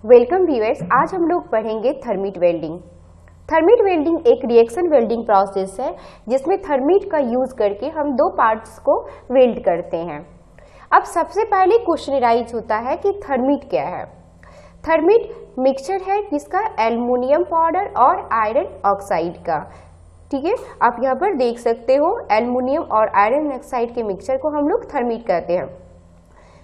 Welcome viewers, आज हम लोग पढ़ेंगे थर्मिट वेल्डिंग। थर्मिट वेल्डिंग एक रिएक्शन वेल्डिंग प्रोसेस है जिसमें थर्मिट का यूज करके हम दो पार्ट्स को वेल्ड करते हैं। अब सबसे पहले क्वेश्चन राइज होता है कि थर्मिट क्या है। थर्मिट मिक्सचर है जिसका एल्युमिनियम पाउडर और आयरन ऑक्साइड का। ठीक है, आप यहाँ पर देख सकते हो एल्युमिनियम और आयरन ऑक्साइड के मिक्सचर को हम लोग थर्मिट कहते हैं।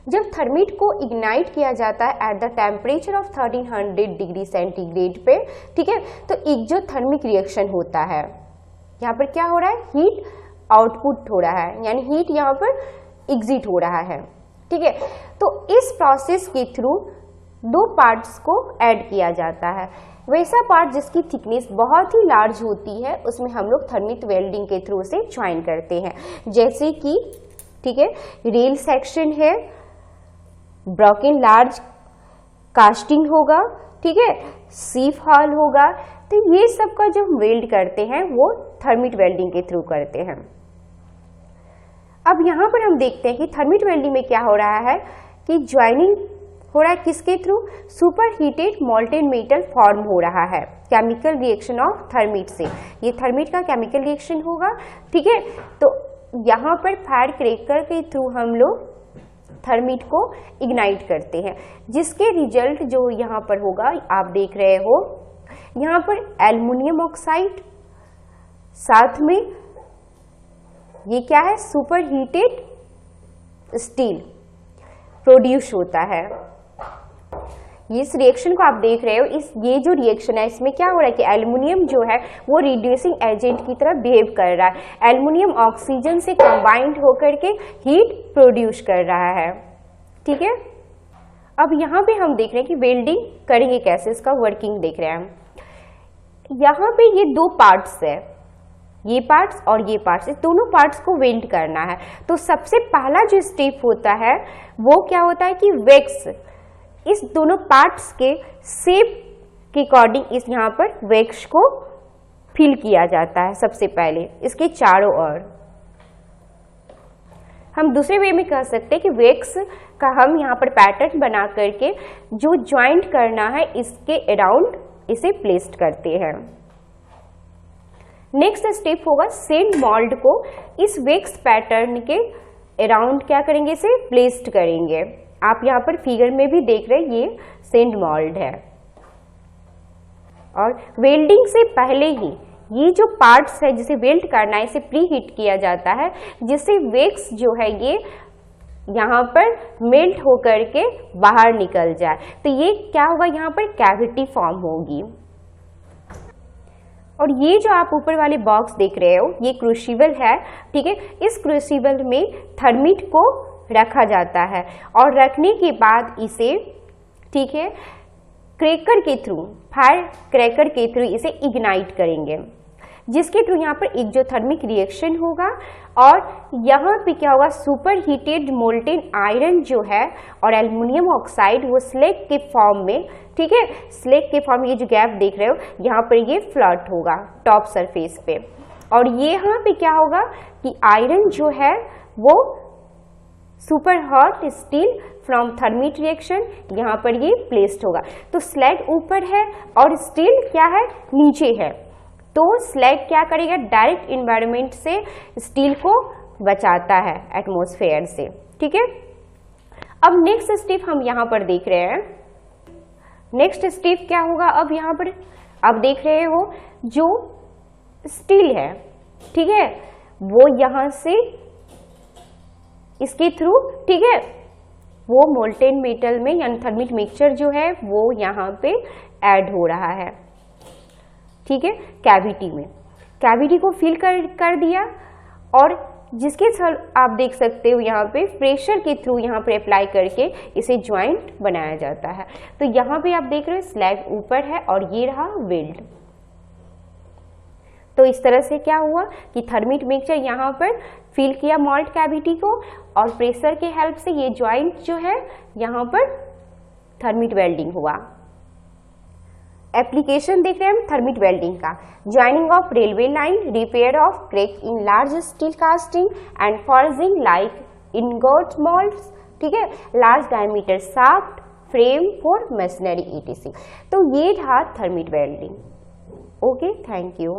जब थर्मिट को इग्नाइट किया जाता है at the temperature of 1300 degree centigrade पे, ठीक है, तो एक जो थर्मिक रिएक्शन होता है, यहाँ पर क्या हो रहा है, हीट आउटपुट हो रहा है, यानी हीट यहाँ पर एग्जिट हो रहा है। ठीक है, तो इस प्रोसेस के थ्रू दो पार्ट्स को ऐड किया जाता है। वैसा पार्ट जिसकी थिकनेस बहुत ही लार्ज होती है उसमें हम लोग थर्मिट वेल्डिंग के थ्रू से ज्वाइन करते हैं, जैसे कि ठीक है रेल सेक्शन है, ब्रोकन लार्ज कास्टिंग होगा, ठीक है, सीफ हॉल होगा। तो ये सब का जो हम वेल्ड करते हैं वो थर्मिट वेल्डिंग के थ्रू करते हैं। अब यहाँ पर हम देखते हैं कि थर्मिट वेल्डिंग में क्या हो रहा है कि ज्वाइनिंग हो रहा है किसके through, super heated molten metal form हो रहा है केमिकल रिएक्शन ऑफ थर्मिट से। ये थर्मिट का केमिकल रिएक्शन होगा। ठीक है, तो यहाँ पर फायर क्रैकर के थ्रू हम लोग थर्मिट को इग्नाइट करते हैं, जिसके रिजल्ट जो यहाँ पर होगा आप देख रहे हो, यहाँ पर एल्युमिनियम ऑक्साइड साथ में ये क्या है, सुपर हीटेड स्टील प्रोड्यूस होता है। इस रिएक्शन को आप देख रहे हो, ये जो रिएक्शन है इसमें क्या हो रहा है कि एल्युमिनियम जो है वो रिड्यूसिंग एजेंट की तरह बिहेव कर रहा है। एल्युमिनियम ऑक्सीजन से कंबाइंड होकर के हीट प्रोड्यूस कर रहा है। ठीक है, अब यहाँ पे हम देख रहे हैं कि वेल्डिंग करेंगे कैसे, इसका वर्किंग देख रहे हैं हम। यहाँ पे ये दो पार्ट्स है, ये पार्ट्स और ये पार्ट्स, इस दोनों पार्ट्स को वेल्ड करना है। तो सबसे पहला जो स्टेप होता है वो क्या होता है कि वैक्स, इस दोनों पार्ट्स के शेप के अकॉर्डिंग इस यहाँ पर वैक्स को फिल किया जाता है। सबसे पहले इसके चारों ओर, हम दूसरे वे में कह सकते हैं कि वैक्स का हम यहाँ पर पैटर्न बना करके जो ज्वाइंट करना है इसके अराउंड इसे प्लेस्ड करते हैं। नेक्स्ट स्टेप होगा सेंड मोल्ड को इस वैक्स पैटर्न के अराउंड क्या करेंगे, इसे प्लेस्ड करेंगे। आप यहाँ पर फिगर में भी देख रहे हैं ये सेंड मोल्ड है। और वेल्डिंग से पहले ही ये जो पार्ट्स है जिसे वेल्ड करना है इसे प्री हीट किया जाता है, जिससे वैक्स जो है ये यहाँ पर मेल्ट होकर के बाहर निकल जाए। तो ये क्या होगा, यहाँ पर कैविटी फॉर्म होगी। और ये जो आप ऊपर वाले बॉक्स देख रहे हो ये क्रूसिबल है। ठीक है, इस क्रूसिबल में थर्मिट को रखा जाता है और रखने के बाद इसे ठीक है क्रैकर के थ्रू, फायर क्रैकर के थ्रू इसे इग्नाइट करेंगे, जिसके थ्रू यहाँ पर एक जो थर्मिक रिएक्शन होगा और यहाँ पे क्या होगा, सुपर हीटेड मोल्टेन आयरन जो है और एल्युमिनियम ऑक्साइड वो स्लैग के फॉर्म में, ठीक है, स्लैग के फॉर्म, ये जो गैप देख रहे हो यहाँ पर ये फ्लैट होगा टॉप सरफेस पे। और ये यहाँ पे क्या होगा कि आयरन जो है वो super hot steel from thermite reaction यहाँ पर ये प्लेस्ड होगा। तो स्लैग ऊपर है और स्टील क्या है, नीचे है। तो स्लैग क्या करेगा, डायरेक्ट इन्वायरमेंट से स्टील को बचाता है एटमॉस्फेयर से। ठीक है, अब नेक्स्ट स्टेप हम यहाँ पर देख रहे हैं। नेक्स्ट स्टेप क्या होगा, अब यहाँ पर आप देख रहे हो जो स्टील है, ठीक है, वो यहाँ से इसके थ्रू, ठीक है, वो मोल्टेन मेटल में यानी थर्मिट मिक्सचर जो है वो यहाँ पे ऐड हो रहा है। ठीक है, कैविटी में, कैविटी को फिल कर दिया और जिसके आप देख सकते हो यहाँ पे प्रेशर के थ्रू यहाँ पे अप्लाई करके इसे ज्वाइंट बनाया जाता है। तो यहाँ पे आप देख रहे हो स्लैग ऊपर है और ये रहा वेल्ड। तो इस तरह से क्या हुआ कि थर्मिट मिक्सचर यहाँ पर फिल किया मॉल्ट कैविटी को और प्रेशर के हेल्प से ये ज्वाइंट जो है यहाँ पर थर्मिट वेल्डिंग हुआ। एप्लीकेशन देख रहे हैं हम थर्मिट वेल्डिंग का, joining of railway line, repair of crack in large steel casting and forging like ingot moulds, ठीक है, large diameter shaft, frame for machinery etc। तो ये था thermite welding. Okay, thank you.